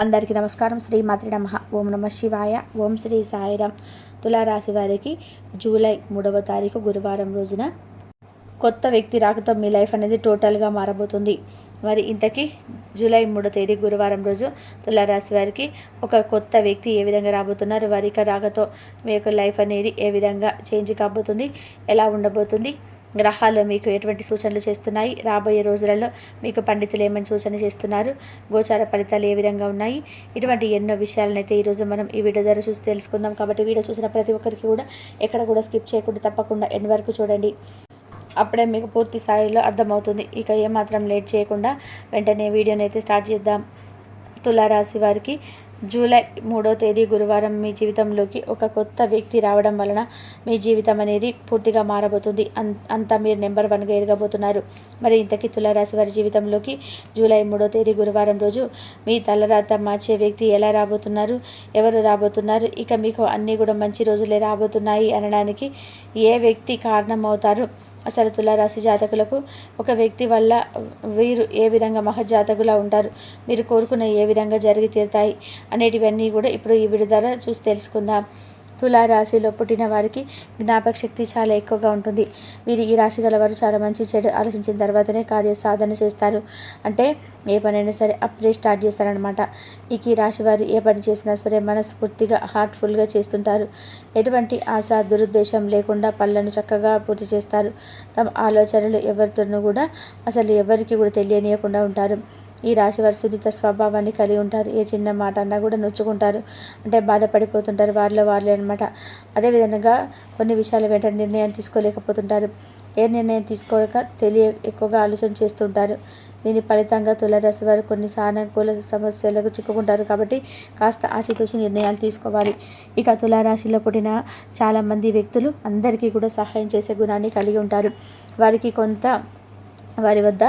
అందరికీ నమస్కారం. శ్రీమాత్రి నమః. ఓం నమ శివాయ. ఓం శ్రీ సాయిరామ్. తులారాశి వారికి జూలై 3వ తారీఖు గురువారం రోజున కొత్త వ్యక్తి రాకతో మీ లైఫ్ అనేది టోటల్గా మారబోతుంది. మరి ఇంతకీ జూలై 3వ తేదీ గురువారం రోజు తులారాశి వారికి ఒక కొత్త వ్యక్తి ఏ విధంగా రాబోతున్నారు, వారి రాకతో మీ యొక్క లైఫ్ అనేది ఏ విధంగా చేంజ్ కాబోతుంది, ఎలా ఉండబోతుంది, గ్రహాలు మీకు ఎటువంటి సూచనలు చేస్తున్నాయి, రాబోయే రోజులలో మీకు పండితులు ఏమని సూచన చేస్తున్నారు, గోచార ఫలితాలు ఏ విధంగా ఉన్నాయి, ఇటువంటి ఎన్నో విషయాలనైతే ఈరోజు మనం ఈ వీడియో ద్వారా చూసి తెలుసుకుందాం. కాబట్టి వీడియో చూసిన ప్రతి ఒక్కరికి కూడా ఎక్కడ కూడా స్కిప్ చేయకుండా తప్పకుండా ఎండ్ వరకు చూడండి. అప్పుడే మీకు పూర్తి స్థాయిలో అర్థమవుతుంది. ఇక ఏమాత్రం లేట్ చేయకుండా వెంటనే వీడియోని అయితే స్టార్ట్ చేద్దాం. తులారాశి వారికి జూలై 3వ తేదీ గురువారం మీ జీవితంలోకి ఒక కొత్త వ్యక్తి రావడం వలన మీ జీవితం అనేది పూర్తిగా మారబోతుంది. అంతా మీరు నెంబర్ 1గా ఎదగబోతున్నారు. మరి ఇంతకీ తులారాశి వారి జీవితంలోకి జూలై 3వ తేదీ గురువారం రోజు మీ తలరాత మార్చే వ్యక్తి ఎలా రాబోతున్నారు, ఎవరు రాబోతున్నారు, ఇక మీకు అన్నీ కూడా మంచి రోజులే రాబోతున్నాయి అనడానికి ఏ వ్యక్తి కారణమవుతారు, అసలు తులారాశి జాతకులకు ఒక వ్యక్తి వల్ల వీరు ఏ విధంగా మహజాతకులా ఉంటారు, మీరు కోరుకున్న ఏ విధంగా జరిగి తీరుతాయి అనేటివన్నీ కూడా ఇప్పుడు ఈ వీడియో ద్వారా చూసి తెలుసుకుందాం. తులారాశిలో పుట్టిన వారికి జ్ఞాపక శక్తి చాలా ఎక్కువగా ఉంటుంది. వీరు ఈ రాశి గల వారు చాలా మంచి చెడు ఆలోచించిన తర్వాతనే కార్య సాధన చేస్తారు. అంటే ఏ పనైనా సరే అప్పుడే స్టార్ట్ చేస్తారనమాట. ఈ రాశి వారు ఏ పని చేసినా సరే మనస్ఫూర్తిగా హార్ట్ఫుల్గా చేస్తుంటారు. ఎటువంటి ఆశ దురుద్దేశం లేకుండా పనులను చక్కగా పూర్తి చేస్తారు. తమ ఆలోచనలు ఎవరితోనూ కూడా అసలు ఎవరికి కూడా తెలియనియకుండా ఉంటారు. ఈ రాశి వారు సున్నిత స్వభావాన్ని కలిగి ఉంటారు. ఏ చిన్న మాట అన్నా కూడా నొచ్చుకుంటారు, అంటే బాధపడిపోతుంటారు వారిలో వాళ్ళే అనమాట. అదేవిధంగా కొన్ని విషయాల వెంట నిర్ణయం తీసుకోలేకపోతుంటారు. ఏ నిర్ణయం తీసుకోక ఎక్కువగా ఆలోచన చేస్తుంటారు. దీని ఫలితంగా తులారాశి వారు కొన్ని సానుకూల సమస్యలకు చిక్కుకుంటారు. కాబట్టి కాస్త ఆచితూచి నిర్ణయాలు తీసుకోవాలి. ఇక తులారాశిలో పుట్టిన చాలామంది వ్యక్తులు అందరికీ కూడా సహాయం చేసే గుణాన్ని కలిగి ఉంటారు. వారికి కొంత వారి వద్ద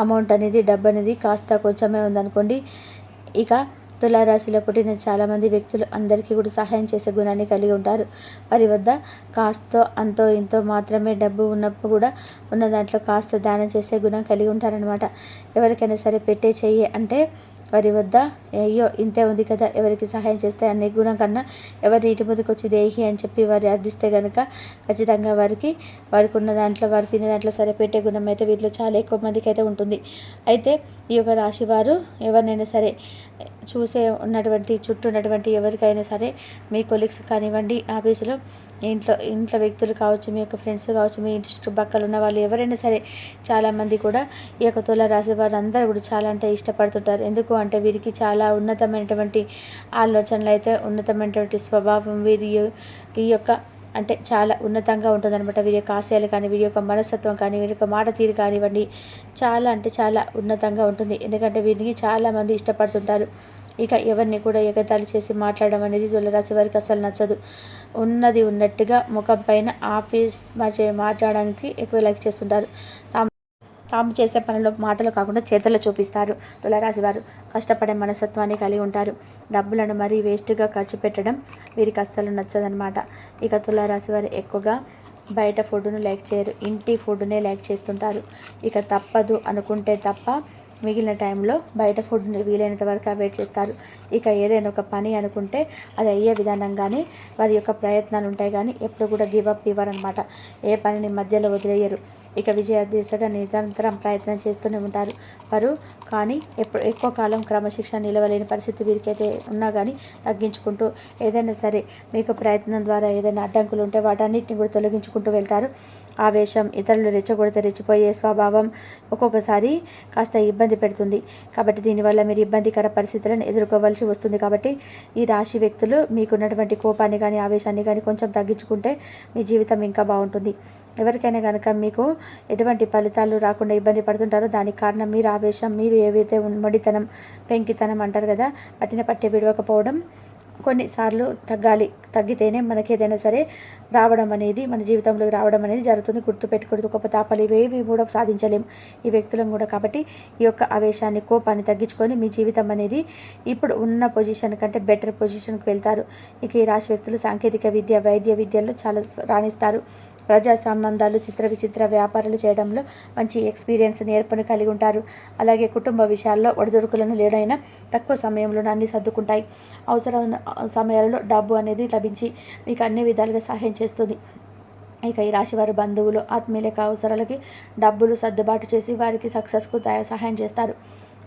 అమౌంట్ అనేది డబ్బు అనేది కాస్త కొంచెమే ఉందనుకోండి. ఇక తులారాశిలో పుట్టిన చాలామంది వ్యక్తులు అందరికీ కూడా సహాయం చేసే గుణాన్ని కలిగి ఉంటారు. వారి వద్ద కాస్త అంతో ఇంతో మాత్రమే డబ్బు ఉన్నప్పుడు కూడా ఉన్న దాంట్లో కాస్త దానం చేసే గుణం కలిగి ఉంటారనమాట. ఎవరికైనా సరే పెట్టే చెయ్యి అంటే వారి వద్ద అయ్యో ఇంతే ఉంది కదా, ఎవరికి సహాయం చేస్తే అనే గుణం కన్నా ఎవరి ఇంటి ముందుకు వచ్చి దేహి అని చెప్పి వారు అర్థిస్తే కనుక ఖచ్చితంగా వారికి ఉన్న దాంట్లో వారు తినే దాంట్లో సరే పెట్టే గుణం అయితే వీటిలో చాలా ఎక్కువ మందికి అయితే ఉంటుంది. అయితే ఈ యొక్క రాశి వారు ఎవరినైనా సరే చుట్టూ ఉన్నటువంటి ఎవరికైనా సరే మీ కొలీగ్స్ కానివ్వండి, ఆఫీసులో ఇంట్లో వ్యక్తులు కావచ్చు, మీ యొక్క ఫ్రెండ్స్ కావచ్చు, మీ ఇంటి చుట్టుపక్కల ఉన్న వాళ్ళు ఎవరైనా సరే చాలామంది కూడా ఈ యొక్క తులారాశి వారు అందరూ కూడా చాలా అంటే ఇష్టపడుతుంటారు. ఎందుకు అంటే వీరికి చాలా ఉన్నతమైనటువంటి ఆలోచనలు అయితే ఉన్నతమైనటువంటి స్వభావం వీరి ఈ యొక్క అంటే చాలా ఉన్నతంగా ఉంటుందన్నమాట. వీరి యొక్క ఆశయాలు కానీ, వీరి యొక్క మనస్తత్వం కానీ, వీరి యొక్క మాట తీరు కానివ్వండి చాలా అంటే చాలా ఉన్నతంగా ఉంటుంది. ఎందుకంటే వీరిని చాలామంది ఇష్టపడుతుంటారు. ఇక ఎవరిని కూడా ఎగతాళి చేసి మాట్లాడడం అనేది తులారాశి వారికి అసలు నచ్చదు. ఉన్నది ఉన్నట్టుగా ముఖం పైన మాట్లాడడానికి ఎక్కువ లైక్ చేస్తుంటారు. తాము చేసే పనిలో మాటలు కాకుండా చేతల్లో చూపిస్తారు. తులారాశి వారు కష్టపడే మనస్తత్వాన్ని కలిగి ఉంటారు. డబ్బులను మరీ వేస్ట్గా ఖర్చు పెట్టడం వీరికి అస్సలు నచ్చదనమాట. ఇక తులారాశి వారు ఎక్కువగా బయట ఫుడ్ను లైక్ చేయరు, ఇంటి ఫుడ్నే లైక్ చేస్తుంటారు. ఇక తప్పదు అనుకుంటే తప్ప మిగిలిన టైంలో బయట ఫుడ్ని వీలైనంత వరకు అవాయిడ్ చేస్తారు. ఇక ఏదైనా ఒక పని అనుకుంటే అది అయ్యే విధానంగానే వారి యొక్క ప్రయత్నాలు ఉంటాయి, కానీ ఎప్పుడు కూడా గివప్ ఇవ్వరనమాట. ఏ పనిని మధ్యలో వదిలేయరు. ఇక విజయ దిశగా నిరంతరం ప్రయత్నం చేస్తూనే ఉంటారు వారు. కానీ ఎక్కువ కాలం క్రమశిక్షణ నిలవలేని పరిస్థితి వీరికైతే ఉన్నా కానీ తగ్గించుకుంటూ ఏదైనా సరే మీకు ప్రయత్నం ద్వారా ఏదైనా అడ్డంకులు ఉంటే వాటన్నిటిని కూడా తొలగించుకుంటూ వెళ్తారు. ఆవేశం, ఇతరులు రెచ్చగొడితే రెచ్చిపోయే స్వభావం ఒక్కొక్కసారి కాస్త ఇబ్బంది పెడుతుంది. కాబట్టి దీనివల్ల మీరు ఇబ్బందికర పరిస్థితులను ఎదుర్కోవాల్సి వస్తుంది. కాబట్టి ఈ రాశి వ్యక్తులు మీకున్నటువంటి కోపాన్ని కానీ ఆవేశాన్ని కానీ కొంచెం తగ్గించుకుంటే మీ జీవితం ఇంకా బాగుంటుంది. ఎవరికైనా కనుక మీకు ఎటువంటి ఫలితాలు రాకుండా ఇబ్బంది పడుతుంటారో దానికి కారణం మీరు ఆవేశం, మీరు ఏవైతే మొండితనం, పెంకితనం అంటారు కదా, పట్టిన పట్టే విడవకపోవడం కొన్నిసార్లు తగ్గితేనే మనకి ఏదైనా సరే రావడం అనేది మన జీవితంలోకి రావడం అనేది జరుగుతుంది. గుర్తుపెట్టుకుంటూ గొప్ప తాపలు ఇవేవి కూడా సాధించలేము ఈ వ్యక్తులను కూడా. కాబట్టి ఈ యొక్క ఆవేశాన్ని, కోపాన్ని తగ్గించుకొని మీ జీవితం అనేది ఇప్పుడు ఉన్న పొజిషన్ కంటే బెటర్ పొజిషన్కి వెళ్తారు. ఇక ఈ రాశి వ్యక్తులు సాంకేతిక విద్య, వైద్య విద్యల్లో చాలా రాణిస్తారు. ప్రజా సంబంధాలు, చిత్ర విచిత్ర వ్యాపారాలు చేయడంలో మంచి ఎక్స్పీరియన్స్, నేర్పును కలిగి ఉంటారు. అలాగే కుటుంబ విషయాల్లో ఒడిదుడుకులను లేడైనా తక్కువ సమయంలో అన్ని సర్దుకుంటాయి. అవసరం సమయాలలో డబ్బు అనేది లభించి మీకు అన్ని విధాలుగా సహాయం చేస్తుంది. ఇక ఈ రాశివారి బంధువులు, ఆత్మీయుల యొక్క అవసరాలకి డబ్బులు సర్దుబాటు చేసి వారికి సక్సెస్కు సహాయం చేస్తారు.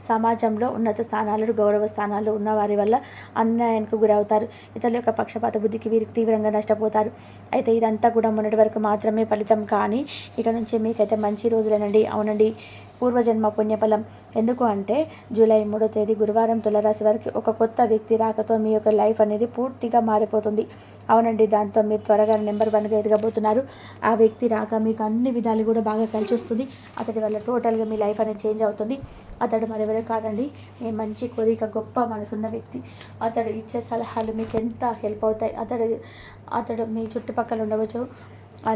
సమాజంలో ఉన్నత స్థానాలు, గౌరవ స్థానాలు ఉన్న వారి వల్ల అన్యాయానికి గురవుతారు. ఇతరుల యొక్క పక్షపాత బుద్ధికి వీరికి తీవ్రంగా నష్టపోతారు. అయితే ఇదంతా కూడా మొన్నటి వరకు మాత్రమే ఫలితం, కానీ ఇక నుంచి మీకైతే మంచి రోజులేనండి. అవునండి, పూర్వజన్మ పుణ్యఫలం. ఎందుకు అంటే జూలై 3వ తేదీ గురువారం తులారాశి వారికి ఒక కొత్త వ్యక్తి రాకతో మీ యొక్క లైఫ్ అనేది పూర్తిగా మారిపోతుంది. అవునండి, దాంతో మీరు త్వరగా నెంబర్ 1గా ఎదగబోతున్నారు. ఆ వ్యక్తి రాక మీకు అన్ని విధాలు కూడా బాగా కలిసి వస్తుంది. అతడి వల్ల టోటల్గా మీ లైఫ్ అనేది చేంజ్ అవుతుంది. అతడు మరెవరే కాదండి, మీ మంచి కోరిక, గొప్ప మనసున్న వ్యక్తి. అతడు ఇచ్చే సలహాలు మీకు ఎంత హెల్ప్ అవుతాయి. అతడు మీ చుట్టుపక్కల ఉండవచ్చు,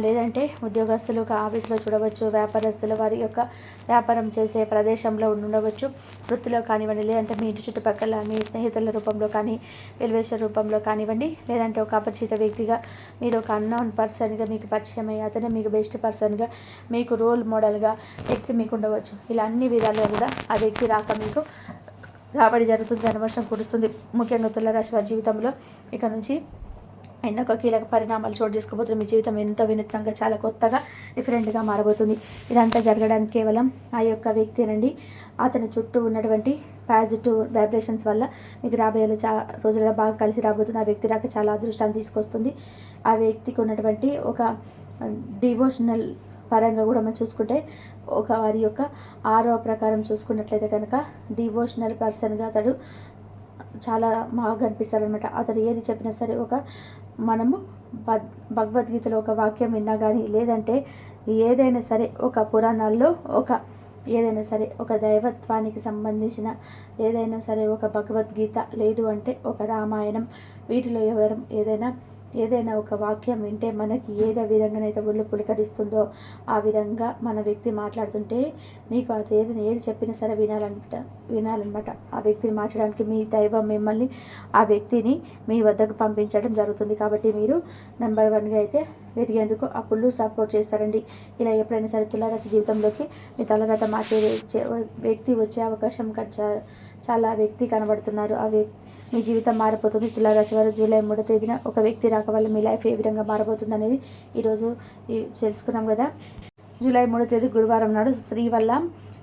లేదంటే ఉద్యోగస్తులు ఆఫీస్లో చూడవచ్చు, వ్యాపారస్తులు వారి యొక్క వ్యాపారం చేసే ప్రదేశంలో ఉండవచ్చు, వృత్తిలో కానివ్వండి, లేదంటే మీ ఇంటి చుట్టుపక్కల మీ స్నేహితుల రూపంలో కానీ, వెల్వేష రూపంలో కానివ్వండి, లేదంటే ఒక అపరిచిత వ్యక్తిగా మీరు ఒక అన్నోన్ పర్సన్గా మీకు పరిచయం అయ్యి అతనే మీకు బెస్ట్ పర్సన్గా, మీకు రోల్ మోడల్గా వ్యక్తి మీకు ఉండవచ్చు. ఇలా అన్ని విధాలుగా కూడా ఆ వ్యక్తి రాక మీకు రాబడి జరుగుతుంది, ధనవర్షం కురుస్తుంది. ముఖ్యంగా తులారాశి వారి జీవితంలో ఇక నుంచి ఎన్నో కీలక పరిణామాలు చోటు చేసుకోబోతుంది. మీ జీవితం ఎంతో వినూత్నంగా, చాలా కొత్తగా, డిఫరెంట్గా మారబోతుంది. ఇదంతా జరగడానికి కేవలం ఆ యొక్క వ్యక్తినండి, అతని చుట్టూ ఉన్నటువంటి పాజిటివ్ వైబ్రేషన్స్ వల్ల మీకు రాబోయే రోజుల్లో బాగా కలిసి రాబోతుంది. ఆ వ్యక్తి రాక చాలా అదృష్టాన్ని తీసుకొస్తుంది. ఆ వ్యక్తికి ఉన్నటువంటి ఒక డివోషనల్ పరంగా కూడా మనం చూసుకుంటే, ఒక వారి యొక్క ఆరో ప్రకారం చూసుకున్నట్లయితే కనుక డివోషనల్ పర్సన్గా అతడు చాలా బాగా కనిపిస్తారనమాట. అతడు ఏది చెప్పినా సరే, మనము భగవద్గీతలో ఒక వాక్యం విన్నా కానీ, లేదంటే ఏదైనా సరే ఒక పురాణాల్లో ఏదైనా సరే ఒక దైవత్వానికి సంబంధించిన ఏదైనా సరే ఒక భగవద్గీత, లేదు అంటే ఒక రామాయణం, వీటిలో ఏదైనా ఒక వాక్యం వింటే మనకి ఏదో విధంగానైతే ఒళ్ళు పులకరిస్తుందో ఆ విధంగా మన వ్యక్తి మాట్లాడుతుంటే మీకు అది ఏది చెప్పినా సరే వినాలన్నమాట. ఆ వ్యక్తిని మార్చడానికి మీ దైవం మిమ్మల్ని, ఆ వ్యక్తిని మీ వద్దకు పంపించడం జరుగుతుంది. కాబట్టి మీరు నెంబర్ 1గా అయితే ఎదిగేందుకు ఆ ఫుల్ సపోర్ట్ చేస్తారండి. ఇలా ఎప్పుడైనా సరే తులారాశి జీవితంలోకి మీ తలరాత మార్చే వ్యక్తి వచ్చే అవకాశం చాలా వ్యక్తి కనబడుతున్నారు. మీ జీవితం మారిపోతుంది. తులారాశి వారు జూలై 3వ తేదీన ఒక వ్యక్తి రాక వల్ల మీ లైఫ్ ఏ విధంగా మారబోతుంది అనేది ఈరోజు తెలుసుకున్నాం కదా. జూలై 3వ తేదీ గురువారం నాడు స్త్రీ వల్ల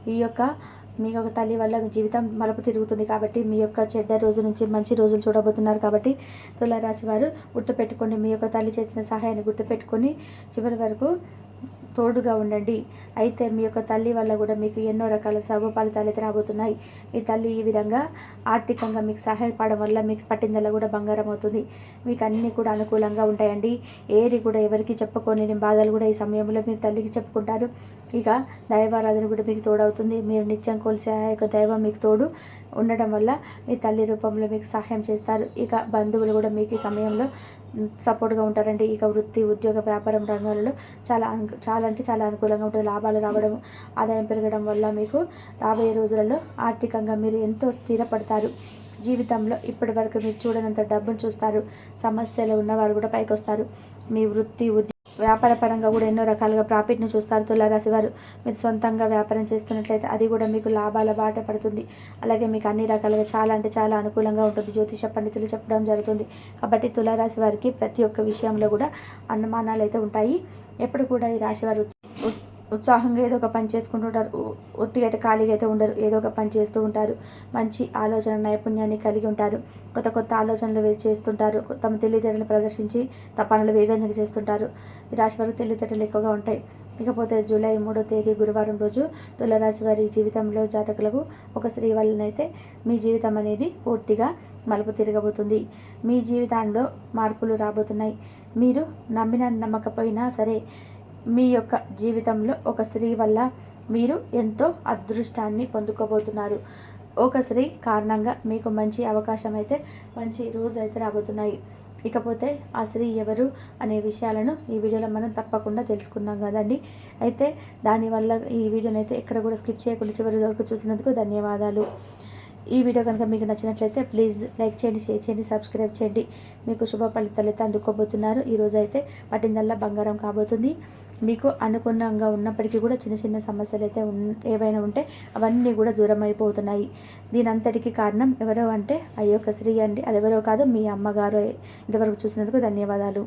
మీ యొక్క తల్లి వల్ల మీ జీవితం మలుపు తిరుగుతుంది. కాబట్టి మీ యొక్క చెడ్డ రోజు నుంచి మంచి రోజులు చూడబోతున్నారు. కాబట్టి తులారాశి వారు గుర్తుపెట్టుకోండి, మీ యొక్క తల్లి చేసిన సహాయాన్ని గుర్తుపెట్టుకొని చివరి వరకు తోడుగా ఉండండి. అయితే మీ యొక్క తల్లి వల్ల కూడా మీకు ఎన్నో రకాల శుభ ఫలితాలు అయితే రాబోతున్నాయి. మీ తల్లి ఈ విధంగా ఆర్థికంగా మీకు సహాయపడడం వల్ల మీకు పట్టిందల్లా కూడా బంగారం అవుతుంది. మీకు అన్నీ కూడా అనుకూలంగా ఉంటాయండి. ఏది కూడా ఎవరికి చెప్పుకోలేని బాధలు కూడా ఈ సమయంలో మీరు తల్లికి చెప్పుకుంటారు. ఇక దైవారాధన కూడా మీకు తోడవుతుంది. మీరు నిత్యం కొలిసే ఆ యొక్క దైవం మీకు తోడు ఉండడం వల్ల మీ తల్లి రూపంలో మీకు సహాయం చేస్తారు. ఇక బంధువులు కూడా మీకు ఈ సమయంలో సపోర్ట్గా ఉంటారండి. ఇక వృత్తి, ఉద్యోగ, వ్యాపారం రంగాలలో చాలా అంటే చాలా అనుకూలంగా ఉంటుంది. లాభాలు రావడం, ఆదాయం పెరగడం వల్ల మీకు రాబోయే రోజులలో ఆర్థికంగా మీరు ఎంతో స్థిరపడతారు. జీవితంలో ఇప్పటి వరకు మీరు చూడనంత డబ్బును చూస్తారు. సమస్యలు ఉన్నవారు కూడా పైకి వస్తారు. మీ వృత్తి, వ్యాపార పరంగా కూడా ఎన్నో రకాలుగా ప్రాఫిట్ను చూస్తారు. తులారాశి వారు మీరు సొంతంగా వ్యాపారం చేస్తున్నట్లయితే అది కూడా మీకు లాభాల బాట పడుతుంది. అలాగే మీకు అన్ని రకాలుగా చాలా అంటే చాలా అనుకూలంగా ఉంటుంది. జ్యోతిష పండితులు చెప్పడం జరుగుతుంది. కాబట్టి తులారాశి వారికి ప్రతి ఒక్క విషయంలో కూడా అనుమానాలు అయితే ఉంటాయి. ఎప్పుడు కూడా ఈ రాశి వారు ఉత్సాహంగా ఏదో ఒక పని చేసుకుంటుంటారు. ఒత్తిగా అయితే ఖాళీగా అయితే ఉండరు, ఏదో ఒక పని చేస్తూ ఉంటారు. మంచి ఆలోచన నైపుణ్యాన్ని కలిగి ఉంటారు. కొత్త ఆలోచనలు చేస్తుంటారు. తమ తెలివితేటలు ప్రదర్శించి పనులు వేగంగా చేస్తుంటారు. ఈ రాశి వారికి తెలివితేటలు ఎక్కువగా ఉంటాయి. ఇకపోతే జూలై 3వ తేదీ గురువారం రోజు తులారాశి వారి జీవితంలో జాతకులకు ఒక స్త్రీ వల్లనైతే మీ జీవితం అనేది పూర్తిగా మలుపు తిరగబోతుంది. మీ జీవితంలో మార్పులు రాబోతున్నాయి. మీరు నమ్మిన నమ్మకపోయినా సరే మీ యొక్క జీవితంలో ఒక స్త్రీ వల్ల మీరు ఎంతో అదృష్టాన్ని పొందుకోబోతున్నారు. ఒక స్త్రీ కారణంగా మీకు మంచి అవకాశం అయితే, మంచి రోజు అయితే రాబోతున్నాయి. ఇకపోతే ఆ స్త్రీ ఎవరు అనే విషయాలను ఈ వీడియోలో మనం తప్పకుండా తెలుసుకున్నాం కదండి. అయితే దానివల్ల ఈ వీడియోని అయితే ఎక్కడ కూడా స్కిప్ చేయకుండా చివరి వరకు చూసినందుకు ధన్యవాదాలు. ఈ వీడియో కనుక మీకు నచ్చినట్లయితే ప్లీజ్ లైక్ చేయండి, షేర్ చేయండి, సబ్స్క్రైబ్ చేయండి. మీకు శుభ ఫలితాలు అయితే అందుకోబోతున్నారు. ఈరోజు అయితే పట్టిందల్లా బంగారం కాబోతుంది. మీకు అనుగుణంగా ఉన్నప్పటికీ కూడా చిన్న చిన్న సమస్యలు అయితే ఏవైనా ఉంటే అవన్నీ కూడా దూరం అయిపోతున్నాయి. దీనంతటికీ కారణం ఎవరో అంటే ఆ యొక్క స్త్రీ అండి. అది ఎవరో కాదు, మీ అమ్మగారు. ఇంతవరకు చూసినందుకు ధన్యవాదాలు.